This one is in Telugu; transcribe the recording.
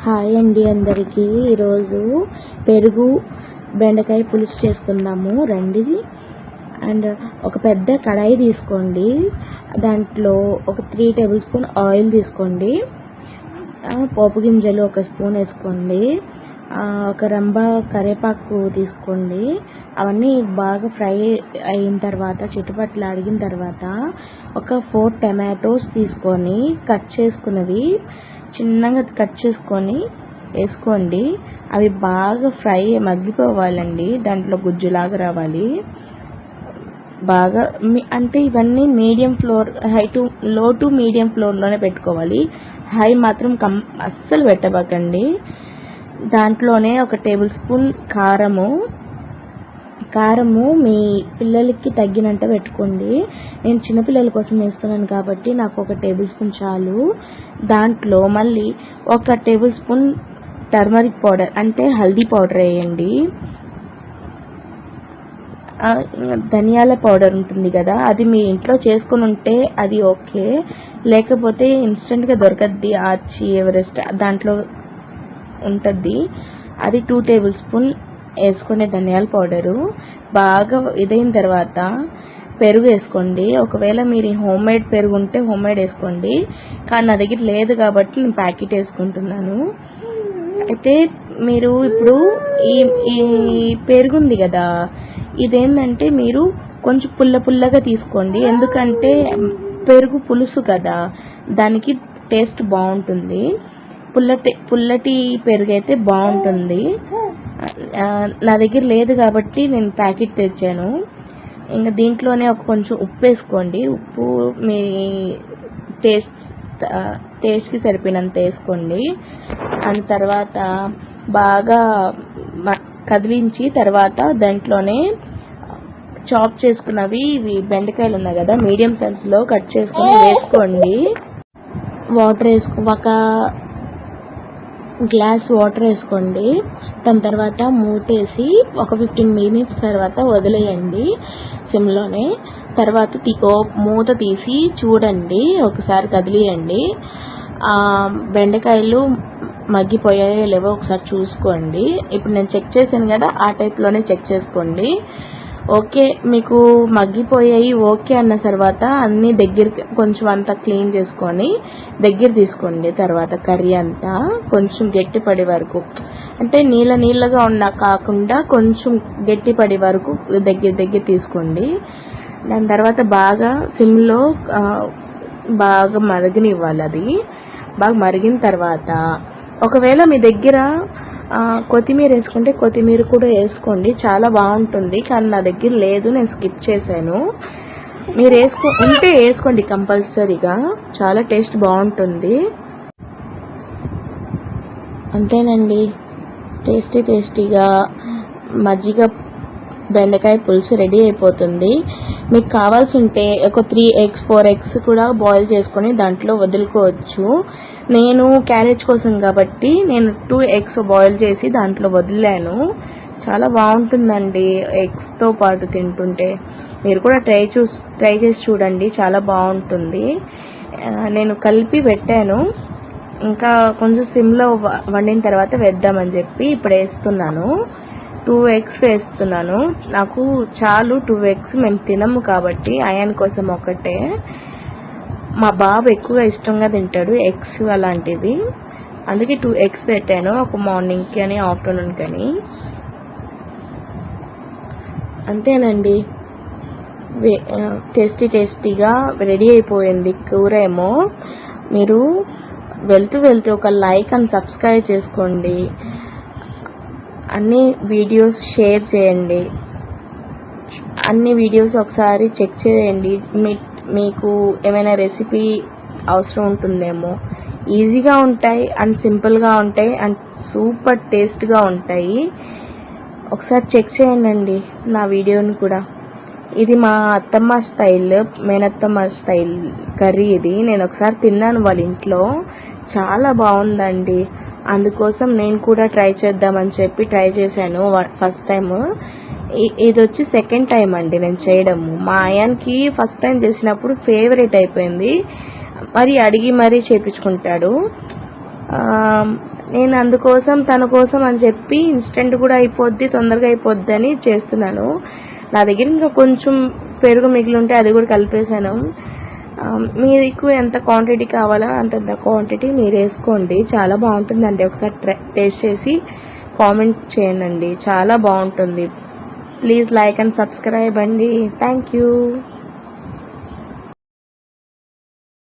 హాయ్ అండి అందరికీ. ఈరోజు పెరుగు బెండకాయ పులుసు చేసుకుందాము రండి. అండ్ ఒక పెద్ద కడాయి తీసుకోండి, దాంట్లో ఒక 3 టేబుల్ స్పూన్ ఆయిల్ తీసుకోండి, పోపు గింజలు 1 స్పూన్ వేసుకోండి, ఒక రంబ కరివేపాకు తీసుకోండి. అవన్నీ బాగా ఫ్రై అయిన తర్వాత చిట్టుపట్లు అడిగిన తర్వాత ఒక 4 టమాటోస్ తీసుకొని కట్ చేసుకున్నవి చిన్నగా కట్ చేసుకొని వేసుకోండి. అవి బాగా ఫ్రై మగ్గిపోవాలండి, దాంట్లో గుజ్జులాగా రావాలి బాగా. అంటే ఇవన్నీ మీడియం ఫ్లోర్ లో టు మీడియం ఫ్లోర్లోనే పెట్టుకోవాలి. హై మాత్రం అస్సలు పెట్టబాకండి. దాంట్లోనే 1 టేబుల్ స్పూన్ కారము మీ పిల్లలకి తగ్గినంత పెట్టుకోండి. నేను చిన్నపిల్లల కోసం వేస్తున్నాను కాబట్టి నాకు 1 టేబుల్ స్పూన్ చాలు. దాంట్లో మళ్ళీ 1 టేబుల్ స్పూన్ టర్మరిక్ పౌడర్ అంటే హల్దీ పౌడర్ వేయండి. ధనియాల పౌడర్ ఉంటుంది కదా, అది మీ ఇంట్లో చేసుకుని ఉంటే అది ఓకే, లేకపోతే ఇన్స్టెంట్గా దొరకద్ది, ఆర్చి ఎవరెస్ట్ దాంట్లో ఉంటుంది, అది 2 టేబుల్ స్పూన్ వేసుకునే ధనియాల పౌడరు. బాగా ఇదైన తర్వాత పెరుగు వేసుకోండి. ఒకవేళ మీరు హోమ్ మేడ్ పెరుగు ఉంటే హోమ్ మేడ్ వేసుకోండి, కానీ నా దగ్గర లేదు కాబట్టి నేను ప్యాకెట్ వేసుకుంటున్నాను. అయితే మీరు ఇప్పుడు ఈ పెరుగు ఉంది కదా, ఇదేంటంటే మీరు కొంచెం పుల్లగా తీసుకోండి, ఎందుకంటే పెరుగు పులుసు కదా, దానికి టేస్ట్ బాగుంటుంది. పుల్లటి పెరుగు అయితే బాగుంటుంది. నా దగ్గర లేదు కాబట్టి నేను ప్యాకెట్ తెచ్చాను. ఇంకా దీంట్లోనే కొంచెం ఉప్పు వేసుకోండి. ఉప్పు మీ టేస్ట్కి సరిపోయినంత వేసుకోండి. అండ్ తర్వాత బాగా కదిలించి తర్వాత దాంట్లోనే చాప్ చేసుకున్నవి ఇవి బెండకాయలు ఉన్నాయి కదా, మీడియం సైజులో కట్ చేసుకొని వేసుకోండి. వాటర్ ఒక గ్లాస్ వాటర్ వేసుకోండి. దాని తర్వాత మూతేసి ఒక 15 మినిట్స్ తర్వాత వదిలేయండి సిమ్లోనే. తర్వాత మూత తీసి చూడండి, ఒకసారి కదిలియండి. బెండకాయలు మగ్గిపోయాయో లేవో ఒకసారి చూసుకోండి. ఇప్పుడు నేను చెక్ చేశాను కదా, ఆ టైప్లోనే చెక్ చేసుకోండి. ఓకే, మీకు మగ్గిపోయాయి ఓకే అన్న తర్వాత అన్నీ దగ్గరికి కొంచెం అంతా క్లీన్ చేసుకొని దగ్గర తీసుకోండి. తర్వాత కర్రీ అంతా కొంచెం గట్టిపడే వరకు, అంటే నీళ్ళగా కాకుండా కొంచెం గట్టిపడే వరకు దగ్గర తీసుకోండి. దాని తర్వాత బాగా సిమ్లో బాగా మరగనివ్వాలి. అది బాగా మరిగిన తర్వాత ఒకవేళ మీ దగ్గర కొత్తిమీర వేసుకుంటే కొత్తిమీర కూడా వేసుకోండి, చాలా బాగుంటుంది. కానీ నా దగ్గర లేదు, నేను స్కిప్ చేశాను. మీరు ఉంటే వేసుకోండి కంపల్సరీగా, చాలా టేస్ట్ బాగుంటుంది. అంతేనండి, టేస్టీగా మజ్జిగ బెండకాయ పులుసు రెడీ అయిపోతుంది. మీకు కావాల్సి ఉంటే ఒక 3 eggs 4 eggs కూడా బాయిల్ చేసుకొని దాంట్లో వదులుకోవచ్చు. నేను క్యారేజ్ కోసం కాబట్టి నేను 2 eggs బాయిల్ చేసి దాంట్లో వదిలాను. చాలా బాగుంటుందండి ఎగ్స్తో పాటు తింటుంటే. మీరు కూడా ట్రై చేసి చూడండి, చాలా బాగుంటుంది. నేను కలిపి పెట్టాను, ఇంకా కొంచెం సిమ్లో వండిన తర్వాత వేద్దామని చెప్పి ఇప్పుడు వేస్తున్నాను. 2 eggs వేస్తున్నాను, నాకు చాలు 2 eggs. మేము తినము కాబట్టి అయాన్ కోసం ఒకటే. మా బాబు ఎక్కువగా ఇష్టంగా తింటాడు ఎగ్స్ అలాంటివి, అందుకే 2 eggs పెట్టాను, ఒక మార్నింగ్కి అని ఆఫ్టర్నూన్ కానీ. అంతేనండి, టేస్టీగా రెడీ అయిపోయింది కూర ఏమో. మీరు వెళ్తూ ఒక లైక్ అండ్ సబ్స్క్రైబ్ చేసుకోండి, అన్ని వీడియోస్ షేర్ చేయండి, అన్ని వీడియోస్ ఒకసారి చెక్ చేయండి. మీకు ఏమైనా రెసిపీ అవసరం ఉంటుందేమో. ఈజీగా ఉంటాయి అండ్ సింపుల్గా ఉంటాయి అండ్ సూపర్ టేస్ట్గా ఉంటాయి. ఒకసారి చెక్ చేయండి నా వీడియోని కూడా. ఇది మా అత్తమ్మ స్టైల్, మేనత్తమ్మ స్టైల్ కర్రీ ఇది. నేను ఒకసారి తిన్నాను వాళ్ళ ఇంట్లో, చాలా బాగుందండి. అందుకోసం నేను కూడా ట్రై చేద్దామని చెప్పి ట్రై చేశాను ఫస్ట్ టైం. ఇది వచ్చి సెకండ్ టైం అండి నేను చేయడము. మా అయాన్కి ఫస్ట్ టైం చేసినప్పుడు ఫేవరెట్ అయిపోయింది, మరి అడిగి మరీ చేయించుకుంటాడు. నేను అందుకోసం తన కోసం అని చెప్పి ఇన్స్టెంట్ కూడా అయిపోద్ది, తొందరగా అయిపోద్ది అని చేస్తున్నాను. నా దగ్గర ఇంకా కొంచెం పెరుగు మిగిలి ఉంటే అది కూడా కలిపేసాను. మీకు ఎంత క్వాంటిటీ కావాలో అంతంత క్వాంటిటీ మీరు వేసుకోండి. చాలా బాగుంటుందండి. ఒకసారి టేస్ట్ చేసి కామెంట్ చేయండి. చాలా బాగుంటుంది. ప్లీజ్ లైక్ అండ్ సబ్స్క్రైబ్ అండి. Thank you.